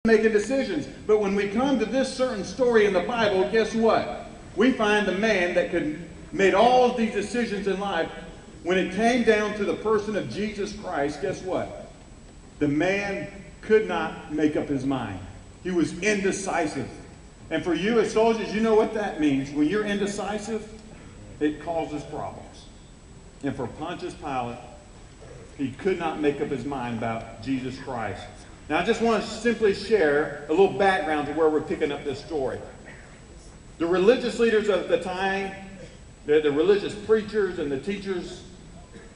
making decisions. But when we come to this certain story in the Bible, guess what? We find the man that made all of these decisions in life. When it came down to the person of Jesus Christ, guess what? The man could not make up his mind. He was indecisive. And for you as soldiers, you know what that means. When you're indecisive, it causes problems. And for Pontius Pilate, he could not make up his mind about Jesus Christ. Now I just want to simply share a little background to where we're picking up this story. The religious leaders of the time, the religious preachers and the teachers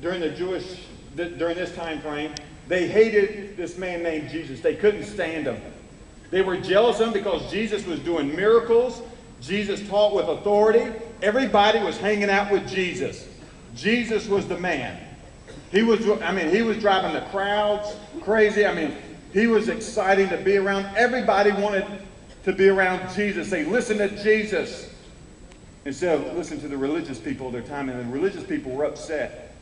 during this time frame, they hated this man named Jesus. They couldn't stand him. They were jealous of him because Jesus was doing miracles. Jesus taught with authority. Everybody was hanging out with Jesus. Jesus was the man. He was driving the crowds crazy. He was exciting to be around. Everybody wanted to be around Jesus. They listened to Jesus instead of listening to the religious people of their time. And the religious people were upset.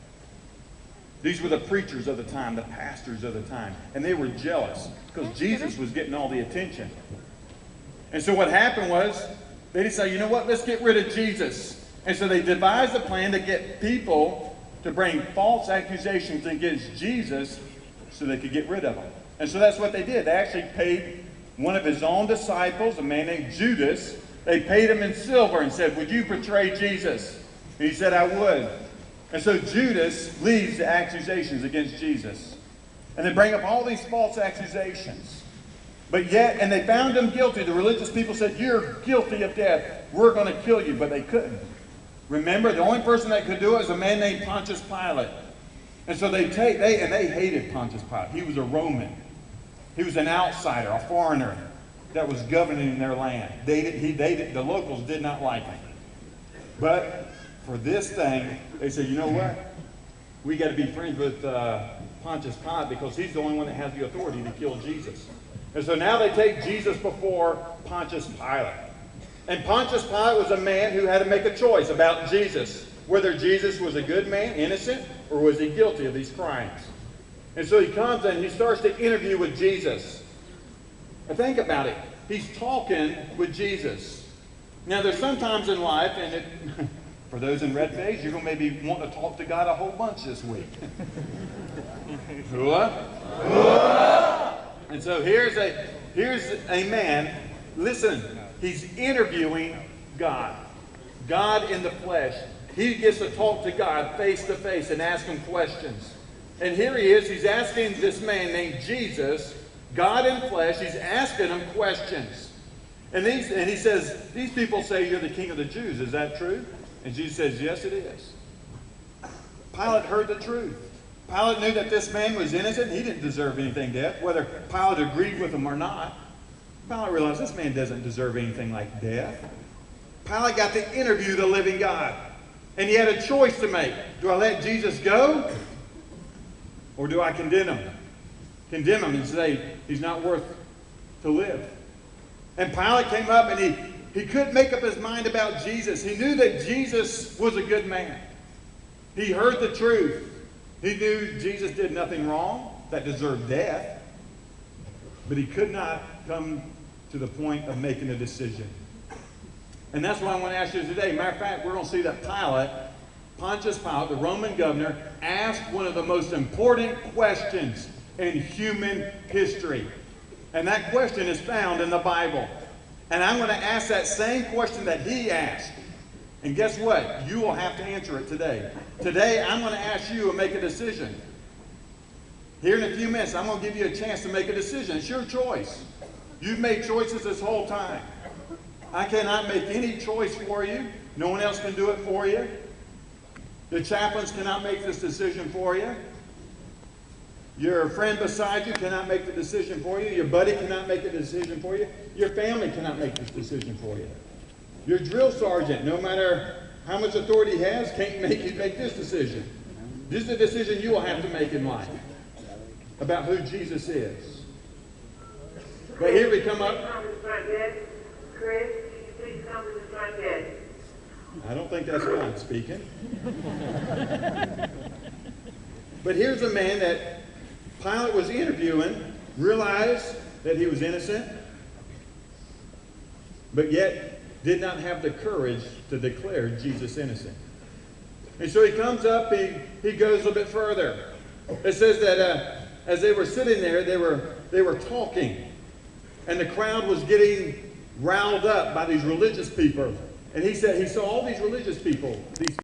These were the preachers of the time, the pastors of the time. And they were jealous because Jesus was getting all the attention. And so what happened was, they decided, you know what, let's get rid of Jesus. And so they devised a plan to get people to bring false accusations against Jesus so they could get rid of him. And so that's what they did. They actually paid one of his own disciples, a man named Judas. They paid him in silver and said, would you betray Jesus? And he said, I would. And so Judas leads the accusations against Jesus. And they bring up all these false accusations. But yet, and they found him guilty. The religious people said, you're guilty of death. We're going to kill you. But they couldn't. Remember, the only person that could do it was a man named Pontius Pilate. And so they hated Pontius Pilate. He was a Roman. He was an outsider, a foreigner that was governing their land. The locals did not like him. But for this thing, they said, you know what? We got to be friends with Pontius Pilate because he's the only one that has the authority to kill Jesus. And so now they take Jesus before Pontius Pilate. And Pontius Pilate was a man who had to make a choice about Jesus, whether Jesus was a good man, innocent, or was he guilty of these crimes. And so he comes and he starts to interview with Jesus. And think about it. He's talking with Jesus. Now there's sometimes in life, and for those in red phase, you're going to maybe want to talk to God a whole bunch this week. And so here's a man, listen, he's interviewing God. God in the flesh. He gets to talk to God face to face and ask him questions. And here he is, he's asking this man named Jesus, God in flesh, he's asking him questions. And he says, these people say you're the king of the Jews, is that true? And Jesus says, yes it is. Pilate heard the truth. Pilate knew that this man was innocent. He didn't deserve anything death, whether Pilate agreed with him or not. Pilate realized this man doesn't deserve anything like death. Pilate got to interview the living God. And he had a choice to make. Do I let Jesus go? Or do I condemn him? Condemn him and say he's not worth to live. And Pilate came up and he couldn't make up his mind about Jesus. He knew that Jesus was a good man. He heard the truth. He knew Jesus did nothing wrong that deserved death. But he could not come to the point of making a decision. And that's why I want to ask you today. Matter of fact, we're going to see that Pontius Pilate, the Roman governor, asked one of the most important questions in human history. And that question is found in the Bible. And I'm going to ask that same question that he asked. And guess what? You will have to answer it today. Today, I'm going to ask you to make a decision. Here in a few minutes, I'm going to give you a chance to make a decision. It's your choice. You've made choices this whole time. I cannot make any choice for you. No one else can do it for you. The chaplains cannot make this decision for you. Your friend beside you cannot make the decision for you. Your buddy cannot make the decision for you. Your family cannot make this decision for you. Your drill sergeant, no matter how much authority he has, can't make you make this decision. This is a decision you will have to make in life about who Jesus is. But here we come up. Chris, please come to the front desk. I don't think that's God speaking. But here's a man that Pilate was interviewing, realized that he was innocent, but yet did not have the courage to declare Jesus innocent. And so he comes up, he goes a little bit further. It says that as they were sitting there, they were talking. And the crowd was getting riled up by these religious people. And he said he saw all these religious people, these